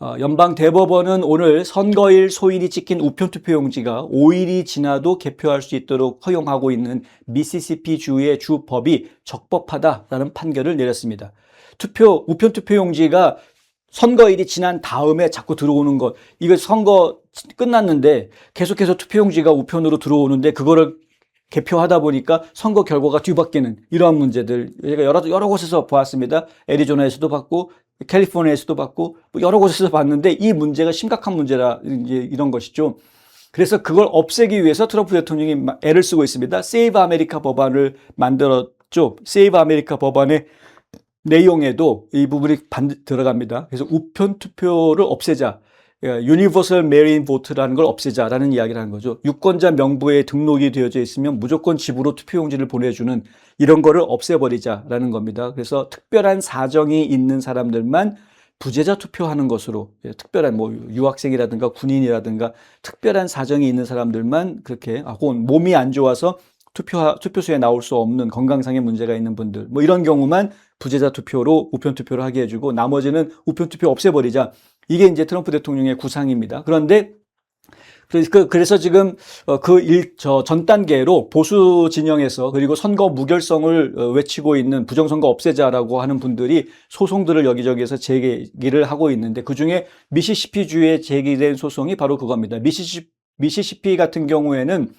연방 대법원은 오늘 선거일 소인이 찍힌 우편 투표용지가 5일이 지나도 개표할 수 있도록 허용하고 있는 미시시피 주의 주 법이 적법하다라는 판결을 내렸습니다. 우편 투표용지가 선거일이 지난 다음에 자꾸 들어오는 것, 이거 선거 끝났는데 계속해서 투표용지가 우편으로 들어오는데 그거를 개표하다 보니까 선거 결과가 뒤바뀌는 이러한 문제들 제가 여러 곳에서 보았습니다. 애리조나에서도 봤고 캘리포니아에서도 봤고 여러 곳에서 봤는데 이 문제가 심각한 문제라 이런 것이죠. 그래서 그걸 없애기 위해서 트럼프 대통령이 애를 쓰고 있습니다. 세이브 아메리카 법안을 만들었죠. 세이브 아메리카 법안의 내용에도 이 부분이 들어갑니다. 그래서 우편 투표를 없애자. 유니버설 메일인 보트라는 걸 없애자라는 이야기를 하는 거죠. 유권자 명부에 등록이 되어져 있으면 무조건 집으로 투표용지를 보내주는 이런 거를 없애버리자라는 겁니다. 그래서 특별한 사정이 있는 사람들만 부재자 투표하는 것으로, 특별한 유학생이라든가 군인이라든가 특별한 사정이 있는 사람들만 그렇게, 혹은 몸이 안 좋아서 투표소에 나올 수 없는 건강상의 문제가 있는 분들, 이런 경우만 부재자 투표로 우편 투표를 하게 해주고 나머지는 우편 투표 없애버리자. 이게 이제 트럼프 대통령의 구상입니다. 그런데 그래서 지금 전 단계로 보수 진영에서 그리고 선거 무결성을 외치고 있는 부정선거 없애자라고 하는 분들이 소송들을 여기저기에서 제기를 하고 있는데 그중에 미시시피주에 제기된 소송이 바로 그겁니다. 미시시피 같은 경우에는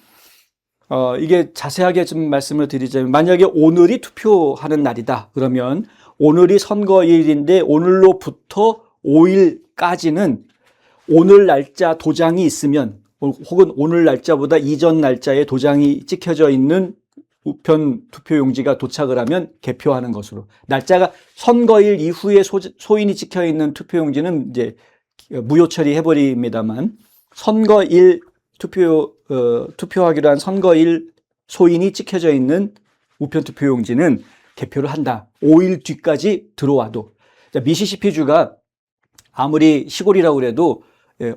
이게 자세하게 좀 말씀을 드리자면 만약에 오늘이 투표하는 날이다. 그러면 오늘이 선거일인데 오늘로부터 5일까지는 오늘 날짜 도장이 있으면 혹은 오늘 날짜보다 이전 날짜에 도장이 찍혀져 있는 우편 투표용지가 도착을 하면 개표하는 것으로. 날짜가 선거일 이후에 소인이 찍혀 있는 투표용지는 이제 무효 처리해버립니다만 선거일 투표하기로 한 선거일 소인이 찍혀져 있는 우편 투표용지는 개표를 한다. 5일 뒤까지 들어와도. 미시시피주가 아무리 시골이라고 그래도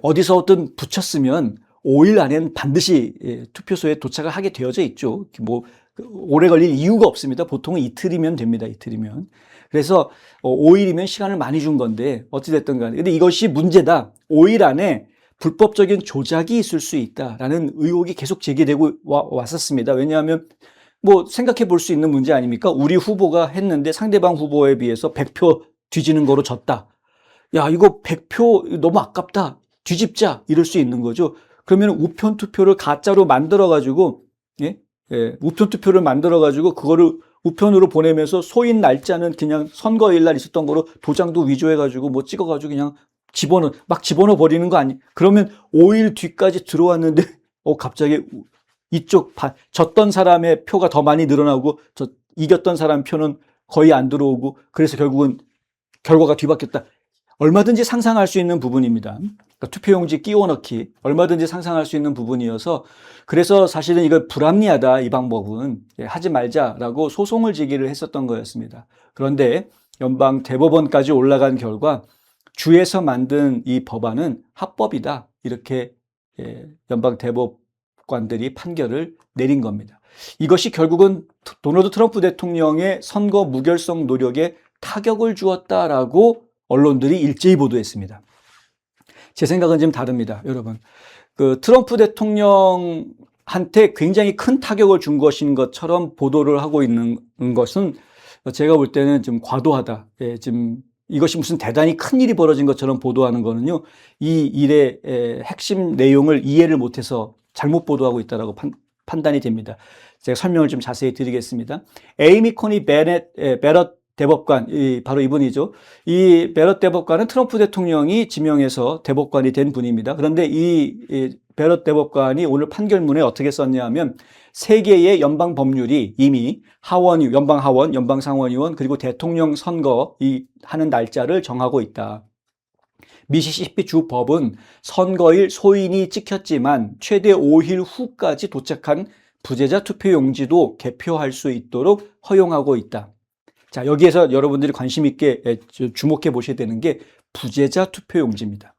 어디서든 붙였으면 5일 안에는 반드시 투표소에 도착을 하게 되어져 있죠. 오래 걸릴 이유가 없습니다. 보통은 이틀이면 됩니다. 이틀이면. 그래서 5일이면 시간을 많이 준 건데 어찌됐든 간에. 근데 이것이 문제다. 5일 안에 불법적인 조작이 있을 수 있다라는 의혹이 계속 제기되고 왔었습니다. 왜냐하면 생각해 볼 수 있는 문제 아닙니까? 우리 후보가 했는데 상대방 후보에 비해서 100표 뒤지는 거로 졌다. 야, 이거 100표 너무 아깝다. 뒤집자. 이럴 수 있는 거죠. 그러면 우편 투표를 가짜로 만들어가지고, 우편 투표를 만들어가지고, 그거를 우편으로 보내면서 소인 날짜는 그냥 선거일 날 있었던 거로 도장도 위조해가지고 찍어가지고 그냥 집어넣어 버리는 거 아니? 그러면 5일 뒤까지 들어왔는데, 갑자기 졌던 사람의 표가 더 많이 늘어나고, 이겼던 사람 표는 거의 안 들어오고, 그래서 결국은 결과가 뒤바뀌었다. 얼마든지 상상할 수 있는 부분입니다. 그러니까 투표용지 끼워 넣기 얼마든지 상상할 수 있는 부분이어서 그래서 사실은 이걸 불합리하다 이 방법은 하지 말자라고 소송을 제기를 했었던 거였습니다. 그런데 연방 대법원까지 올라간 결과 주에서 만든 이 법안은 합법이다 이렇게 연방 대법관들이 판결을 내린 겁니다. 이것이 결국은 도널드 트럼프 대통령의 선거 무결성 노력에 타격을 주었다라고 언론들이 일제히 보도했습니다. 제 생각은 좀 다릅니다, 여러분. 트럼프 대통령한테 굉장히 큰 타격을 준 것인 것처럼 보도를 하고 있는 것은 제가 볼 때는 좀 과도하다. 지금 이것이 무슨 대단히 큰 일이 벌어진 것처럼 보도하는 거는요, 이 일의 핵심 내용을 이해를 못해서 잘못 보도하고 있다라고 판단이 됩니다. 제가 설명을 좀 자세히 드리겠습니다. 에이미 코니 베럿 대법관, 바로 이분이죠. 이 베럿 대법관은 트럼프 대통령이 지명해서 대법관이 된 분입니다. 그런데 이 베럿 대법관이 오늘 판결문에 어떻게 썼냐 하면 세 개의 연방 법률이 이미 연방 하원, 연방 상원의원, 그리고 대통령 선거 하는 날짜를 정하고 있다. 미시시피 주 법은 선거일 소인이 찍혔지만 최대 5일 후까지 도착한 부재자 투표용지도 개표할 수 있도록 허용하고 있다. 자, 여기에서 여러분들이 관심 있게 주목해 보셔야 되는 게 부재자 투표용지입니다.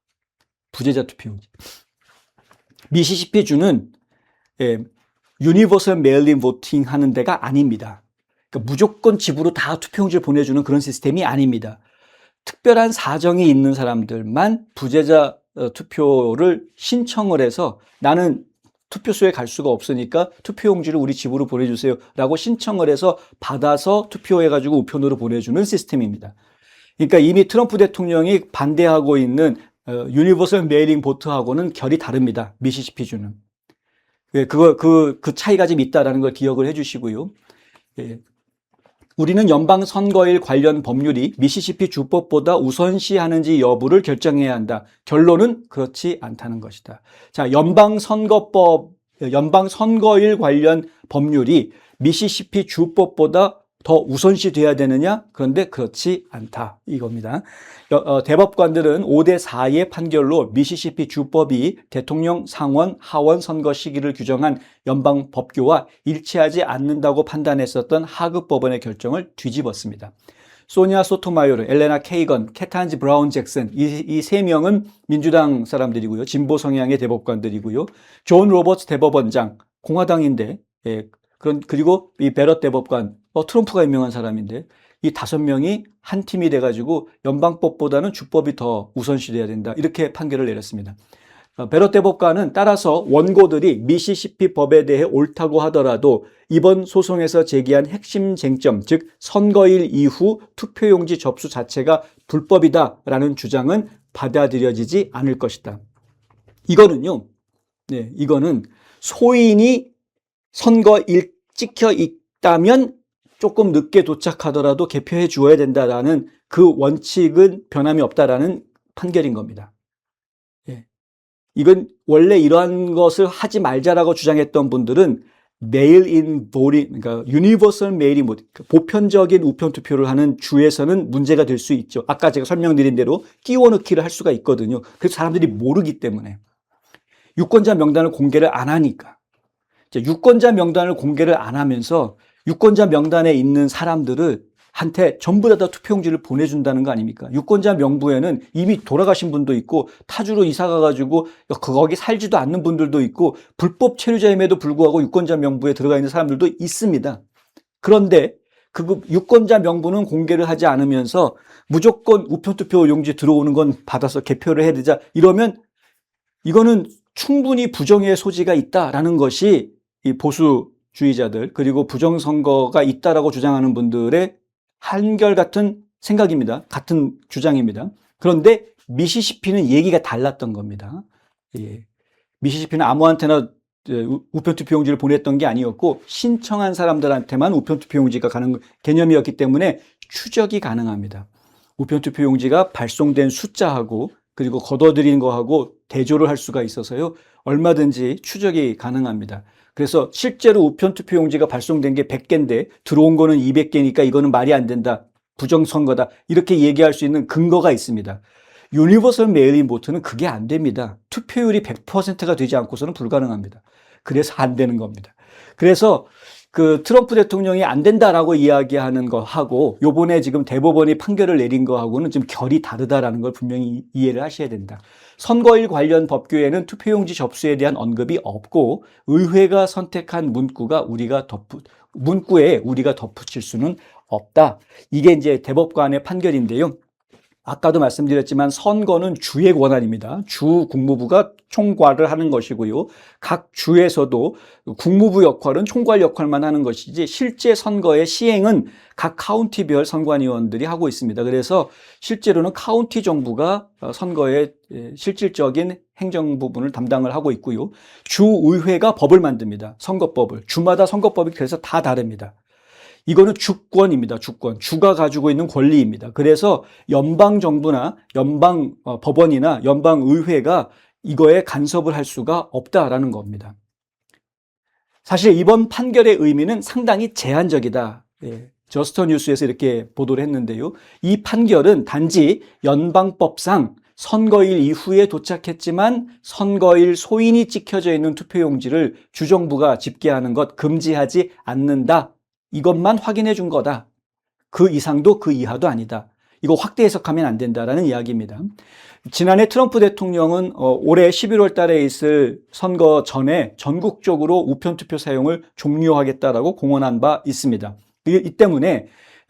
부재자 투표용지. 미시시피주는 유니버설 메일인 보팅 하는 데가 아닙니다. 그러니까 무조건 집으로 다 투표용지를 보내주는 그런 시스템이 아닙니다. 특별한 사정이 있는 사람들만 부재자 투표를 신청을 해서 나는 투표소에 갈 수가 없으니까 투표용지를 우리 집으로 보내주세요 라고 신청을 해서 받아서 투표해가지고 우편으로 보내주는 시스템입니다. 그러니까 이미 트럼프 대통령이 반대하고 있는 유니버설 메일링 보트하고는 결이 다릅니다. 미시시피주는. 그 차이가 좀 있다라는 걸 기억을 해 주시고요. 예. 우리는 연방 선거일 관련 법률이 미시시피 주법보다 우선시하는지 여부를 결정해야 한다. 결론은 그렇지 않다는 것이다. 자, 연방 선거일 관련 법률이 미시시피 주법보다 더 우선시 돼야 되느냐? 그런데 그렇지 않다. 이겁니다. 대법관들은 5대4의 판결로 미시시피 주법이 대통령 상원, 하원 선거 시기를 규정한 연방 법규와 일치하지 않는다고 판단했었던 하급 법원의 결정을 뒤집었습니다. 소니아 소토마요르, 엘레나 케이건, 케탄지 브라운 잭슨 이 세 명은 민주당 사람들이고요. 진보 성향의 대법관들이고요. 존 로버츠 대법원장, 공화당인데 그리고 이 베럿 대법관, 트럼프가 임명한 사람인데 이 5명이 한 팀이 돼가지고 연방법보다는 주법이 더 우선시돼야 된다. 이렇게 판결을 내렸습니다. 베럿 대법관은 따라서 원고들이 미시시피 법에 대해 옳다고 하더라도 이번 소송에서 제기한 핵심 쟁점, 즉 선거일 이후 투표용지 접수 자체가 불법이다라는 주장은 받아들여지지 않을 것이다. 이거는요, 이거는 소인이 선거일 찍혀 있다면 조금 늦게 도착하더라도 개표해 주어야 된다라는 그 원칙은 변함이 없다라는 판결인 겁니다. 이건 원래 이러한 것을 하지 말자라고 주장했던 분들은 메일-인 보팅, 그러니까 유니버설 메일인 보팅, 보편적인 우편 투표를 하는 주에서는 문제가 될 수 있죠. 아까 제가 설명드린 대로 끼워 넣기를 할 수가 있거든요. 그래서 사람들이 모르기 때문에 유권자 명단을 공개를 안 하니까. 유권자 명단을 공개를 안 하면서 유권자 명단에 있는 사람들을 한테 전부 다 투표용지를 보내준다는 거 아닙니까? 유권자 명부에는 이미 돌아가신 분도 있고 타주로 이사 가가지고 거기 살지도 않는 분들도 있고 불법 체류자임에도 불구하고 유권자 명부에 들어가 있는 사람들도 있습니다. 그런데 그 유권자 명부는 공개를 하지 않으면서 무조건 우편투표 용지 들어오는 건 받아서 개표를 해야 되자 이러면 이거는 충분히 부정의 소지가 있다라는 것이 이 보수주의자들 그리고 부정선거가 있다라고 주장하는 분들의 한결같은 생각입니다. 같은 주장입니다. 그런데 미시시피는 얘기가 달랐던 겁니다. 미시시피는 아무한테나 우편투표용지를 보냈던 게 아니었고 신청한 사람들한테만 우편투표용지가 가는 개념이었기 때문에 추적이 가능합니다. 우편투표용지가 발송된 숫자하고 그리고 걷어들인 거하고 대조를 할 수가 있어서요. 얼마든지 추적이 가능합니다. 그래서 실제로 우편투표용지가 발송된 게 100개인데 들어온 거는 200개니까 이거는 말이 안 된다. 부정선거다. 이렇게 얘기할 수 있는 근거가 있습니다. 유니버설 메일인 보트는 그게 안 됩니다. 투표율이 100%가 되지 않고서는 불가능합니다. 그래서 안 되는 겁니다. 그래서 그 트럼프 대통령이 안 된다라고 이야기하는 거하고 요번에 지금 대법원이 판결을 내린 거하고는 좀 결이 다르다라는 걸 분명히 이해를 하셔야 된다. 선거일 관련 법규에는 투표용지 접수에 대한 언급이 없고 의회가 선택한 문구에 우리가 덧붙일 수는 없다. 이게 이제 대법관의 판결인데요. 아까도 말씀드렸지만 선거는 주의 권한입니다. 주 국무부가 총괄을 하는 것이고요. 각 주에서도 국무부 역할은 총괄 역할만 하는 것이지 실제 선거의 시행은 각 카운티별 선관위원들이 하고 있습니다. 그래서 실제로는 카운티 정부가 선거의 실질적인 행정 부분을 담당을 하고 있고요. 주의회가 법을 만듭니다. 선거법을. 주마다 선거법이 그래서 다 다릅니다. 이거는 주권입니다. 주권. 주가 가지고 있는 권리입니다. 그래서 연방정부나 연방법원이나 연방의회가 이거에 간섭을 할 수가 없다라는 겁니다. 사실 이번 판결의 의미는 상당히 제한적이다. 저스터 뉴스에서 이렇게 보도를 했는데요. 이 판결은 단지 연방법상 선거일 이후에 도착했지만 선거일 소인이 찍혀져 있는 투표용지를 주정부가 집계하는 것 금지하지 않는다. 이것만 확인해 준 거다. 그 이상도 그 이하도 아니다. 이거 확대 해석하면 안 된다라는 이야기입니다. 지난해 트럼프 대통령은 올해 11월 달에 있을 선거 전에 전국적으로 우편투표 사용을 종료하겠다라고 공언한 바 있습니다. 이 때문에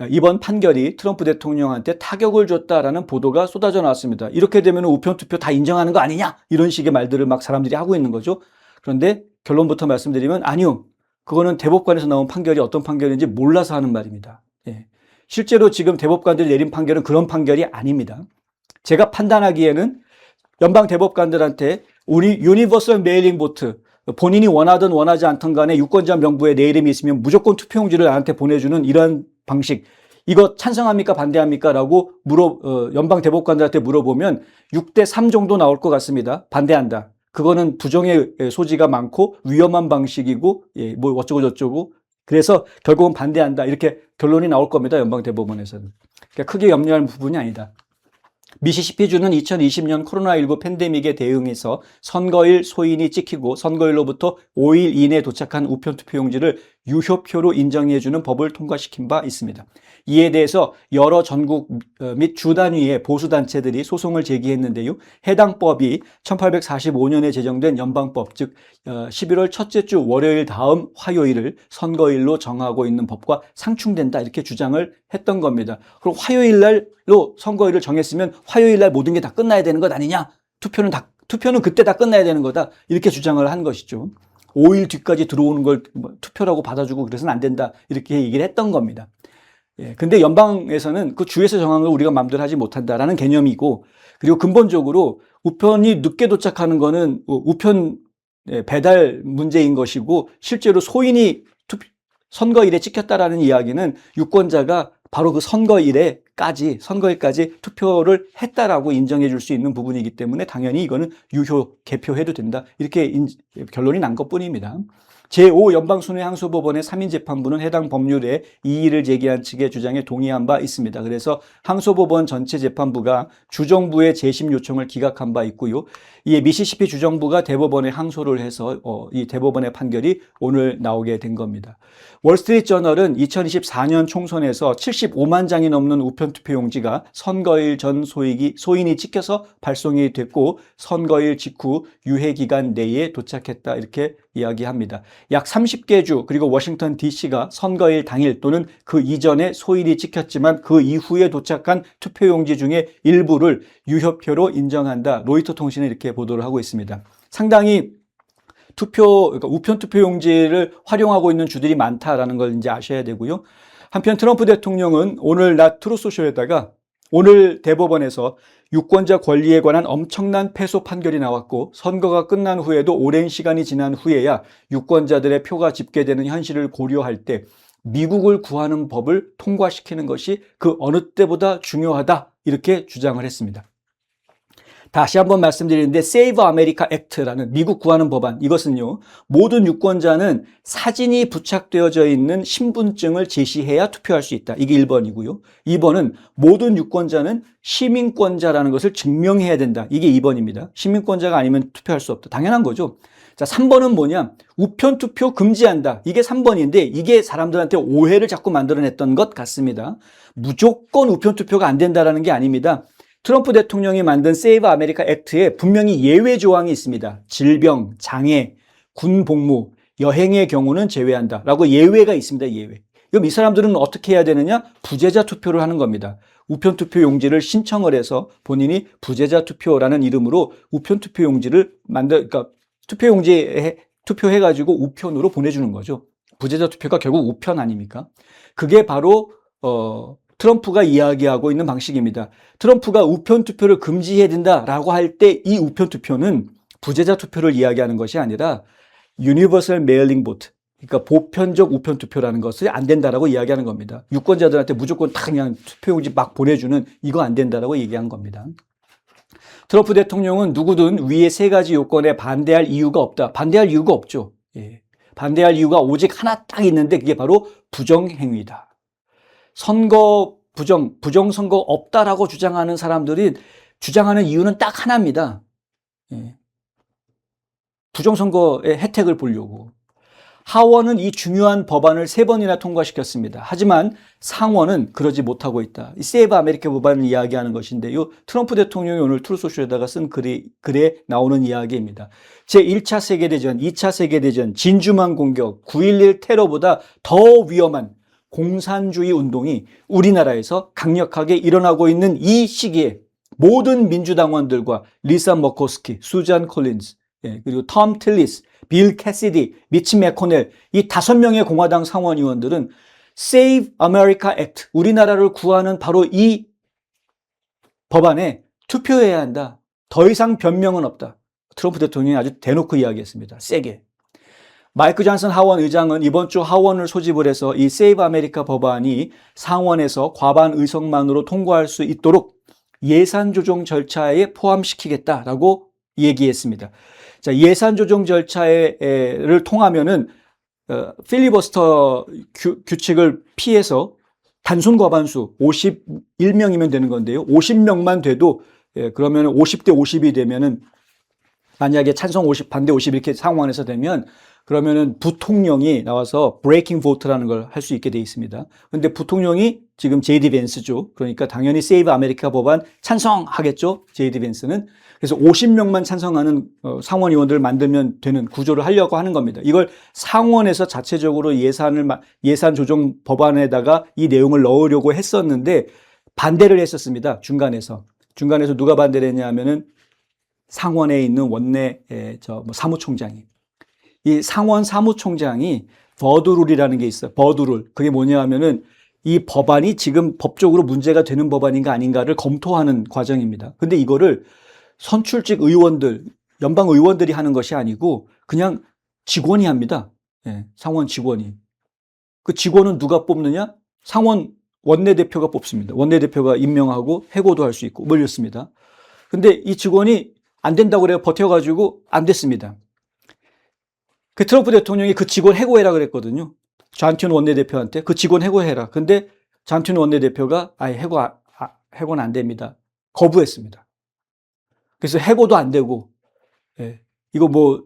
이번 판결이 트럼프 대통령한테 타격을 줬다라는 보도가 쏟아져 나왔습니다. 이렇게 되면 우편 투표 다 인정하는 거 아니냐? 이런 식의 말들을 막 사람들이 하고 있는 거죠. 그런데 결론부터 말씀드리면 아니요. 그거는 대법관에서 나온 판결이 어떤 판결인지 몰라서 하는 말입니다. 예. 실제로 지금 대법관들이 내린 판결은 그런 판결이 아닙니다. 제가 판단하기에는 연방 대법관들한테 우리 유니버설 메일링 보트, 본인이 원하든 원하지 않든 간에 유권자 명부에 내 이름이 있으면 무조건 투표용지를 나한테 보내주는 이런 방식, 이거 찬성합니까 반대합니까? 라고 연방 대법관들한테 물어보면 6대3 정도 나올 것 같습니다. 반대한다. 그거는 부정의 소지가 많고 위험한 방식이고, 뭐 어쩌고 저쩌고. 그래서 결국은 반대한다. 이렇게 결론이 나올 겁니다. 연방 대법원에서는. 그러니까 크게 염려할 부분이 아니다. 미시시피주는 2020년 코로나19 팬데믹에 대응해서 선거일 소인이 찍히고 선거일로부터 5일 이내에 도착한 우편 투표용지를 유효표로 인정해주는 법을 통과시킨 바 있습니다. 이에 대해서 여러 전국 및 주 단위의 보수단체들이 소송을 제기했는데요. 해당 법이 1845년에 제정된 연방법, 즉 11월 첫째 주 월요일 다음 화요일을 선거일로 정하고 있는 법과 상충된다 이렇게 주장을 했던 겁니다. 그럼 화요일 날로 선거일을 정했으면 화요일 날 모든 게 다 끝나야 되는 것 아니냐? 투표는 그때 다 끝나야 되는 거다. 이렇게 주장을 한 것이죠. 5일 뒤까지 들어오는 걸 투표라고 받아주고 그래서는 안 된다. 이렇게 얘기를 했던 겁니다. 예, 근데 연방에서는 그 주에서 정한 걸 우리가 마음대로 하지 못한다라는 개념이고, 그리고 근본적으로 우편이 늦게 도착하는 거는 우편 배달 문제인 것이고, 실제로 소인이 선거일에 찍혔다라는 이야기는 유권자가 바로 그 선거일까지 투표를 했다라고 인정해 줄 수 있는 부분이기 때문에 당연히 이거는 개표해도 된다. 이렇게 결론이 난 것뿐입니다. 제5연방순회항소법원의 3인 재판부는 해당 법률에 이의를 제기한 측의 주장에 동의한 바 있습니다. 그래서 항소법원 전체 재판부가 주정부의 재심 요청을 기각한 바 있고요. 이에 미시시피 주정부가 대법원에 항소를 해서 이 대법원의 판결이 오늘 나오게 된 겁니다. 월스트리트저널은 2024년 총선에서 75만 장이 넘는 우편 투표용지가 선거일 전 소인이 찍혀서 발송이 됐고 선거일 직후 유해 기간 내에 도착했다 이렇게 이야기합니다. 약 30개 주 그리고 워싱턴 DC가 선거일 당일 또는 그 이전에 소인이 찍혔지만 그 이후에 도착한 투표용지 중에 일부를 유효표로 인정한다. 로이터 통신은 이렇게 보도를 하고 있습니다. 상당히 그러니까 우편 투표용지를 활용하고 있는 주들이 많다라는 걸 이제 아셔야 되고요. 한편 트럼프 대통령은 오늘 낮 트루소쇼에다가 오늘 대법원에서 유권자 권리에 관한 엄청난 패소 판결이 나왔고 선거가 끝난 후에도 오랜 시간이 지난 후에야 유권자들의 표가 집계되는 현실을 고려할 때 미국을 구하는 법을 통과시키는 것이 그 어느 때보다 중요하다 이렇게 주장을 했습니다. 다시 한번 말씀드리는데 Save America Act라는 미국 구하는 법안, 이것은요 모든 유권자는 사진이 부착되어져 있는 신분증을 제시해야 투표할 수 있다. 이게 1번이고요. 2번은 모든 유권자는 시민권자라는 것을 증명해야 된다. 이게 2번입니다. 시민권자가 아니면 투표할 수 없다. 당연한 거죠. 자, 3번은 뭐냐? 우편 투표 금지한다. 이게 3번인데 이게 사람들한테 오해를 자꾸 만들어냈던 것 같습니다. 무조건 우편 투표가 안 된다라는 게 아닙니다. 트럼프 대통령이 만든 세이브 아메리카 액트에 분명히 예외 조항이 있습니다. 질병, 장애, 군 복무, 여행의 경우는 제외한다 라고 예외가 있습니다. 예외. 그럼 이 사람들은 어떻게 해야 되느냐? 부재자 투표를 하는 겁니다. 우편 투표 용지를 신청을 해서 본인이 부재자 투표라는 이름으로 우편 투표 용지를 그러니까 투표 용지에 투표해가지고 우편으로 보내주는 거죠. 부재자 투표가 결국 우편 아닙니까? 그게 바로 트럼프가 이야기하고 있는 방식입니다. 트럼프가 우편 투표를 금지해야 된다라고 할 때 이 우편 투표는 부재자 투표를 이야기하는 것이 아니라 유니버설 메일링 보트, 그러니까 보편적 우편 투표라는 것이 안 된다라고 이야기하는 겁니다. 유권자들한테 무조건 다 그냥 투표용지 막 보내주는 이거 안 된다라고 얘기한 겁니다. 트럼프 대통령은 누구든 위의 세 가지 요건에 반대할 이유가 없다. 반대할 이유가 없죠. 예. 반대할 이유가 오직 하나 딱 있는데 그게 바로 부정행위다. 부정선거 없다라고 주장하는 사람들이 주장하는 이유는 딱 하나입니다. 예. 부정선거의 혜택을 보려고. 하원은 이 중요한 법안을 3번이나 통과시켰습니다. 하지만 상원은 그러지 못하고 있다. 이 세이브 아메리카 법안을 이야기하는 것인데요. 트럼프 대통령이 오늘 트루소쇼에다가 쓴 글에 나오는 이야기입니다. 제1차 세계대전, 2차 세계대전, 진주만 공격, 9.11 테러보다 더 위험한 공산주의 운동이 우리나라에서 강력하게 일어나고 있는 이 시기에 모든 민주당원들과 리사 머코스키, 수잔 콜린스, 그리고 톰 틸리스, 빌 캐시디, 미치 맥코넬 이 5명의 공화당 상원의원들은 Save America Act, 우리나라를 구하는 바로 이 법안에 투표해야 한다. 더 이상 변명은 없다. 트럼프 대통령이 아주 대놓고 이야기했습니다. 세게. 마이크 존슨 하원 의장은 이번 주 하원을 소집을 해서 이 세이브 아메리카 법안이 상원에서 과반 의석만으로 통과할 수 있도록 예산 조정 절차에 포함시키겠다라고 얘기했습니다. 자, 예산 조정 절차를 통하면은 필리버스터 규칙을 피해서 단순 과반수 51명이면 되는 건데요. 50명만 돼도 그러면 50대 50이 되면은 만약에 찬성 50, 반대 50 이렇게 상황에서 되면 그러면은 부통령이 나와서 브레이킹 보트라는 걸 할 수 있게 돼 있습니다. 근데 부통령이 지금 제이디 벤스죠. 그러니까 당연히 세이브 아메리카 법안 찬성하겠죠. 제이디 벤스는. 그래서 50명만 찬성하는 상원 의원들을 만들면 되는 구조를 하려고 하는 겁니다. 이걸 상원에서 자체적으로 예산 조정 법안에다가 이 내용을 넣으려고 했었는데 반대를 했었습니다. 중간에서 누가 반대를 했냐면은 상원에 있는 원내 사무총장이. 이 상원 사무총장이 버드룰이라는 게 있어요. 버드룰. 그게 뭐냐 하면은 이 법안이 지금 법적으로 문제가 되는 법안인가 아닌가를 검토하는 과정입니다. 근데 이거를 선출직 의원들, 연방 의원들이 하는 것이 아니고 그냥 직원이 합니다. 상원 직원이. 그 직원은 누가 뽑느냐? 상원 원내대표가 뽑습니다. 원내대표가 임명하고 해고도 할 수 있고 뭐 이렇습니다. 근데 이 직원이 안 된다고 그래요. 버텨가지고 안 됐습니다. 그 트럼프 대통령이 그 직원 해고해라 그랬거든요. 존 튠 원내대표한테 그 직원 해고해라. 근데 존 튠 원내대표가 해고는 안 됩니다. 거부했습니다. 그래서 해고도 안 되고, 이거 뭐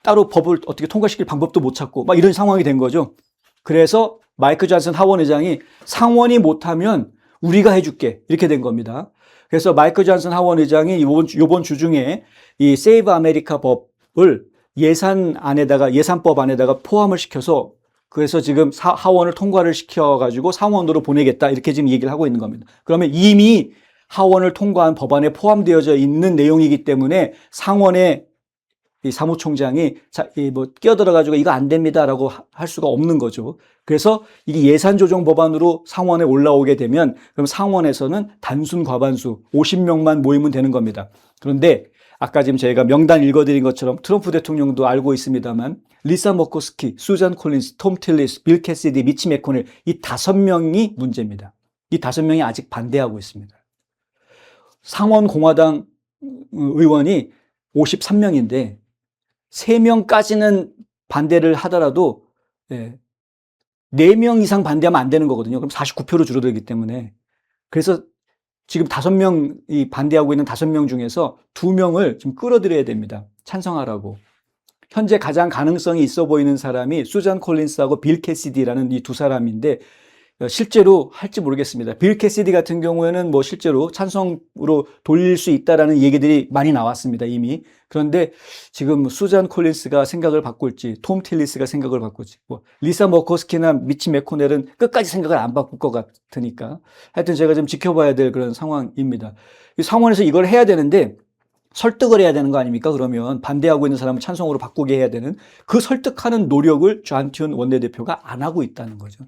따로 법을 어떻게 통과시킬 방법도 못 찾고 막 이런 상황이 된 거죠. 그래서 마이크 존슨 하원 의장이 상원이 못하면 우리가 해줄게 이렇게 된 겁니다. 그래서 마이크 존슨 하원 의장이 이번 주 중에 이 세이브 아메리카 법을 예산법 안에다가 포함을 시켜서 그래서 지금 하원을 통과를 시켜가지고 상원으로 보내겠다 이렇게 지금 얘기를 하고 있는 겁니다. 그러면 이미 하원을 통과한 법안에 포함되어져 있는 내용이기 때문에 상원의 이 사무총장이 끼어들어가지고 이거 안 됩니다라고 할 수가 없는 거죠. 그래서 이게 예산조정 법안으로 상원에 올라오게 되면 그럼 상원에서는 단순 과반수 50명만 모이면 되는 겁니다. 그런데 아까 지금 저희가 명단 읽어드린 것처럼 트럼프 대통령도 알고 있습니다만 리사 머코스키, 수잔 콜린스, 톰 틸리스, 빌 캐시디, 미치 맥코넬 이 5명이 문제입니다. 이 5명이 아직 반대하고 있습니다. 상원 공화당 의원이 53명인데 3명까지는 반대를 하더라도 4명 이상 반대하면 안 되는 거거든요. 그럼 49표로 줄어들기 때문에. 그래서 지금 5명이 반대하고 있는 5명 중에서 2명을 좀 끌어들여야 됩니다. 찬성하라고. 현재 가장 가능성이 있어 보이는 사람이 수잔 콜린스하고 빌 캐시디라는 이 두 사람인데 실제로 할지 모르겠습니다. 빌 캐시디 같은 경우에는 뭐 실제로 찬성으로 돌릴 수 있다라는 얘기들이 많이 나왔습니다, 이미. 그런데 지금 수잔 콜린스가 생각을 바꿀지, 톰 틸리스가 생각을 바꿀지, 뭐 리사 머코스키나 미치 맥코넬은 끝까지 생각을 안 바꿀 것 같으니까. 하여튼 제가 좀 지켜봐야 될 그런 상황입니다. 이 상황에서 이걸 해야 되는데 설득을 해야 되는 거 아닙니까? 그러면 반대하고 있는 사람을 찬성으로 바꾸게 해야 되는 그 설득하는 노력을 존 튠 원내대표가 안 하고 있다는 거죠.